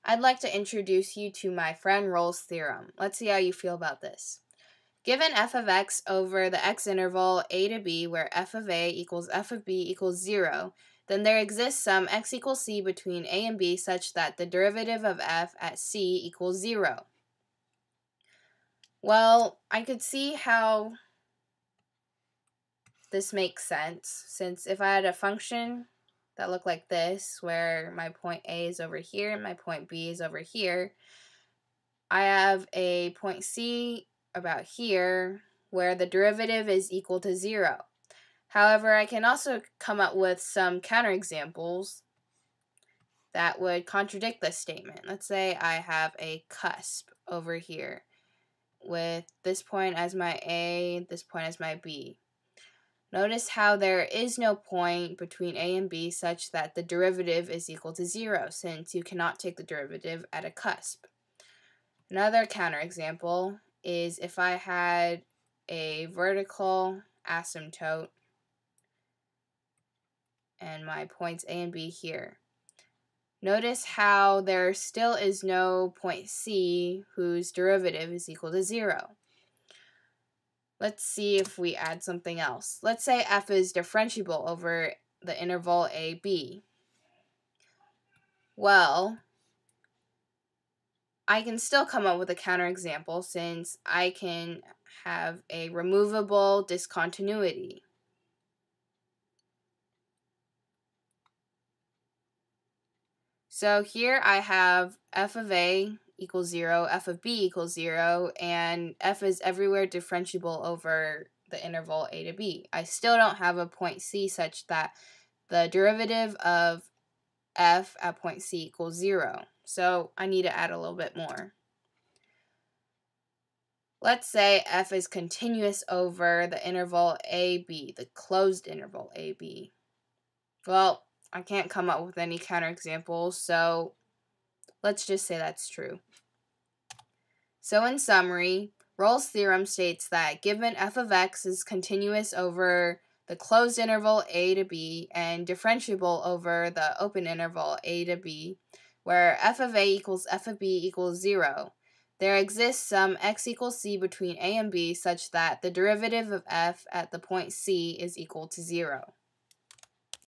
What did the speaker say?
I'd like to introduce you to my friend Rolle's theorem. Let's see how you feel about this. Given f of x over the x interval a to b, where f of a equals f of b equals 0, then there exists some x equals c between a and b such that the derivative of f at c equals 0. Well, I could see how this makes sense, since if I had a function that looked like this, where my point A is over here and my point B is over here, I have a point C about here where the derivative is equal to 0. However, I can also come up with some counterexamples that would contradict this statement. Let's say I have a cusp over here with this point as my A, this point as my B. Notice how there is no point between a and b such that the derivative is equal to 0, since you cannot take the derivative at a cusp. Another counterexample is if I had a vertical asymptote and my points a and b here. Notice how there still is no point C whose derivative is equal to 0. Let's see if we add something else. Let's say f is differentiable over the interval ab. Well, I can still come up with a counterexample since I can have a removable discontinuity. So here I have f of a equals 0, f of b equals 0, and f is everywhere differentiable over the interval a to b. I still don't have a point C such that the derivative of f at point C equals 0. So I need to add a little bit more. Let's say f is continuous over the interval ab, the closed interval ab. Well, I can't come up with any counterexamples, so let's just say that's true. So in summary, Rolle's theorem states that given f of x is continuous over the closed interval a to b and differentiable over the open interval a to b, where f of a equals f of b equals 0, there exists some x equals c between a and b such that the derivative of f at the point C is equal to 0.